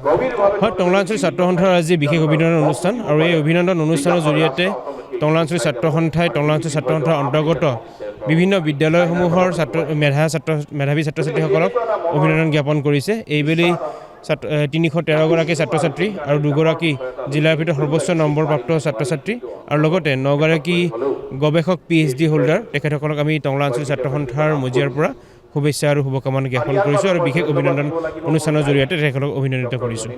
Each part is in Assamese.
হয়, টংলা আঞ্চলিক ছাত্ৰ সন্থাৰ আজি বিশেষ অভিনন্দন অনুষ্ঠান আৰু এই অভিনন্দন অনুষ্ঠানৰ জৰিয়তে টংলা আঞ্চলিক ছাত্ৰ সন্থাই টংলা আঞ্চলিক ছাত্ৰ সন্থাৰ অন্তৰ্গত বিভিন্ন বিদ্যালয়সমূহৰ মেধাৱী ছাত্ৰ ছাত্ৰীসকলক অভিনন্দন জ্ঞাপন কৰিছে। এইবেলি 313গৰাকী ছাত্ৰ ছাত্ৰী আৰু 2গৰাকী জিলাৰ ভিতৰত সৰ্বোচ্চ নম্বৰপ্ৰাপ্ত ছাত্ৰ ছাত্ৰী আৰু লগতে 9গৰাকী গৱেষক PhD হোল্ডাৰ তেখেতসকলক আমি টংলা আঞ্চলিক ছাত্ৰ সন্থাৰ মজিয়াৰ পৰা শুভেচ্ছা আৰু শুভকামনা জ্ঞাপন কৰিছোঁ আৰু বিশেষ অভিনন্দন অনুষ্ঠানৰ জৰিয়তে তেখেতসকলক অভিনন্দিত কৰিছোঁ।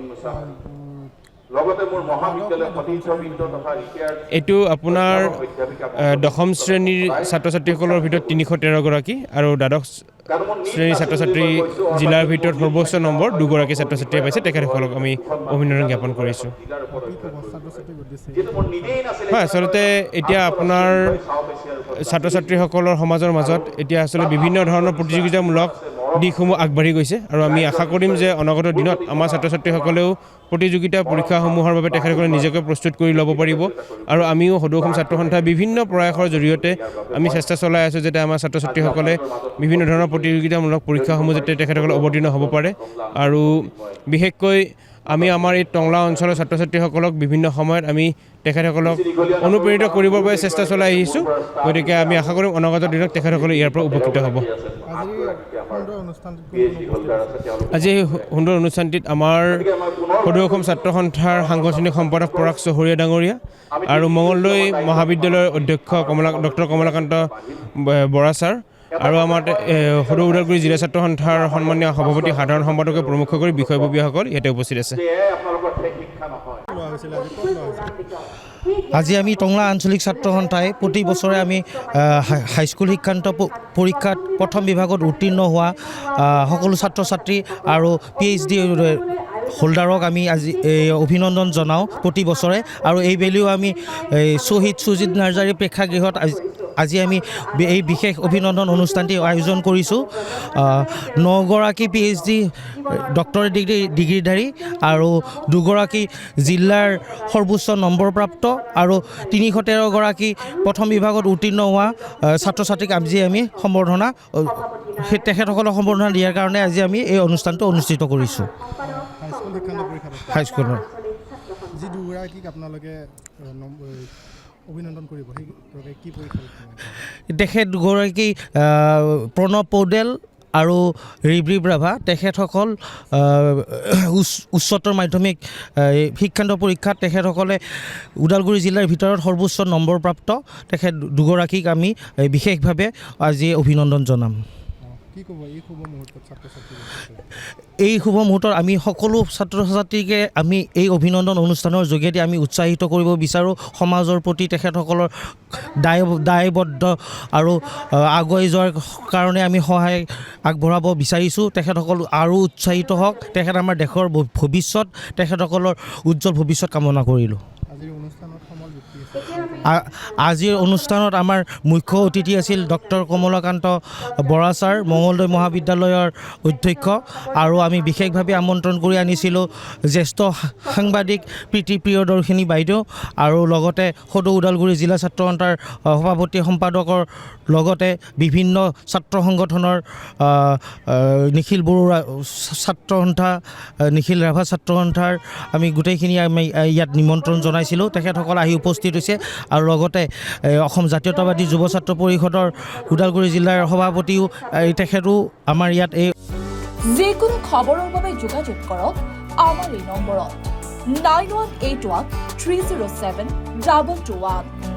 এইটো আপোনাৰ 10ম শ্ৰেণীৰ ছাত্ৰ ছাত্ৰীসকলৰ ভিতৰত 313গৰাকী আৰু দ্বাদশ শ্ৰেণীৰ ছাত্ৰ ছাত্ৰী জিলাৰ ভিতৰত সৰ্বোচ্চ নম্বৰ 2গৰাকী ছাত্ৰ ছাত্ৰীয়ে পাইছে, তেখেতসকলক আমি অভিনন্দন জ্ঞাপন কৰিছোঁ। হয়, আচলতে এতিয়া আপোনাৰ ছাত্ৰ ছাত্ৰীসকলৰ সমাজৰ মাজত এতিয়া আচলতে বিভিন্ন ধৰণৰ প্ৰতিযোগিতামূলক দিশসমূহ আগবাঢ়ি গৈছে আৰু আমি আশা কৰিম যে অনাগত দিনত আমাৰ ছাত্ৰ ছাত্ৰীসকলেও প্ৰতিযোগিতা পৰীক্ষাসমূহৰ বাবে তেখেতসকলে নিজকে প্ৰস্তুত কৰি ল'ব পাৰিব আৰু আমিও সদৌ অসম ছাত্ৰ সন্থাৰ বিভিন্ন প্ৰয়াসৰ জৰিয়তে আমি চেষ্টা চলাই আছোঁ যাতে আমাৰ ছাত্ৰ ছাত্ৰীসকলে বিভিন্ন ধৰণৰ প্ৰতিযোগিতামূলক পৰীক্ষাসমূহ যাতে তেখেতসকলে অৱতীৰ্ণ হ'ব পাৰে আৰু বিশেষকৈ আমি আমাৰ এই টংলা অঞ্চলৰ ছাত্ৰ ছাত্ৰীসকলক বিভিন্ন সময়ত আমি তেখেতসকলক অনুপ্ৰেৰিত কৰিবৰ বাবে চেষ্টা চলাই আহিছোঁ। গতিকে আমি আশা কৰিম অনাগত দিনত তেখেতসকলে ইয়াৰ পৰা উপকৃত হ'ব। আজি এই সুন্দৰ অনুষ্ঠানটিত আমাৰ সদৌ অসম ছাত্ৰ সন্থাৰ সাংগঠনিক সম্পাদক পৰাগ চহৰীয়া ডাঙৰীয়া আৰু মঙলদৈ মহাবিদ্যালয়ৰ অধ্যক্ষ ডক্টৰ কমলাকান্ত বৰা ছাৰ আৰু আমাৰ সদৌ ওদালগুৰি জিলা ছাত্ৰ সন্থাৰ সন্মানীয় সভাপতি সাধাৰণ সম্পাদকে প্ৰমুখ কৰি বিষয়ববীয়াসকল ইয়াতে উপস্থিত আছে। আজি আমি টংলা আঞ্চলিক ছাত্ৰ সন্থাই প্ৰতি বছৰে আমি হাইস্কুল শিক্ষান্ত পৰীক্ষাত প্ৰথম বিভাগত উত্তীৰ্ণ হোৱা সকলো ছাত্ৰ ছাত্ৰী আৰু PhD হোল্ডাৰক আমি আজি অভিনন্দন জনাওঁ প্ৰতি বছৰে আৰু এইবেলিও আমি শ্বহীদ সুজিত নাৰ্জাৰী প্ৰেক্ষাগৃহত আজি আমি এই বিশেষ অভিনন্দন অনুষ্ঠানটি আয়োজন কৰিছোঁ। 9গৰাকী PhD ডক্টৰেট ডিগ্ৰীধাৰী আৰু 2গৰাকী জিলাৰ সৰ্বোচ্চ নম্বৰপ্ৰাপ্ত আৰু 313গৰাকী প্ৰথম বিভাগত উত্তীৰ্ণ হোৱা ছাত্ৰ ছাত্ৰীক আজি আমি সম্বৰ্ধনা তেখেতসকলক সম্বৰ্ধনা দিয়াৰ কাৰণে আজি আমি এই অনুষ্ঠানটো অনুষ্ঠিত কৰিছোঁ। হাইস্কুলৰ যি 2গৰাকীক আপোনালোকে অভিনন্দন কৰিব, সেই কি পৰীক্ষা? তেখেত 2গৰাকী প্ৰণৱ পৌডেল আৰু ৰিব্ৰি ব্ৰাভা তেখেতসকল উচ্চতৰ মাধ্যমিক শিক্ষান্ত পৰীক্ষাত তেখেতসকলে ওদালগুৰি জিলাৰ ভিতৰত সৰ্বোচ্চ নম্বৰপ্ৰাপ্ত তেখেত 2গৰাকীক আমি বিশেষভাৱে আজি অভিনন্দন জনাম। এই শুভ মুহূৰ্তত আমি সকলো ছাত্ৰ ছাত্ৰীকে আমি এই অভিনন্দন অনুষ্ঠানৰ যোগেদি আমি উৎসাহিত কৰিব বিচাৰোঁ। সমাজৰ প্ৰতি তেখেতসকলৰ দায়বদ্ধ আৰু আগুৱাই যোৱাৰ কাৰণে আমি সহায় আগবঢ়াব বিচাৰিছোঁ। তেখেতসকল আৰু উৎসাহিত হওক, তেখেত আমাৰ দেশৰ ভৱিষ্যত, তেখেতসকলৰ উজ্জ্বল ভৱিষ্যত কামনা কৰিলোঁ। আজিৰ অনুষ্ঠানত আমাৰ মুখ্য অতিথি আছিল ডক্টৰ কমলাকান্ত বৰা ছাৰ, মঙলদৈ মহাবিদ্যালয়ৰ অধ্যক্ষ, আৰু আমি বিশেষভাৱে আমন্ত্ৰণ কৰি আনিছিলোঁ জ্যেষ্ঠ সাংবাদিক প্ৰীতি প্ৰিয়দৰ্শিনী বাইদেউ আৰু লগতে সদৌ ওদালগুৰি জিলা ছাত্ৰ সন্থাৰ সভাপতি সম্পাদকৰ লগতে বিভিন্ন ছাত্ৰ সংগঠনৰ নিখিল বড়ো ছাত্ৰ সন্থা, নিখিল ৰাভা ছাত্ৰ সন্থাৰ আমি গোটেইখিনি আমি ইয়াত নিমন্ত্ৰণ জনাইছিলোঁ। তেখেতসকল আহি উপস্থিত হৈছে আৰু লগতে অসম জাতীয়তাবাদী যুৱ ছাত্ৰ পৰিষদৰ ওদালগুৰি জিলাৰ সভাপতিও তেখেতো আমাৰ ইয়াত এই যিকোনো খবৰৰ বাবে যোগাযোগ কৰক আমাৰ এই নম্বৰত 9181 307 221।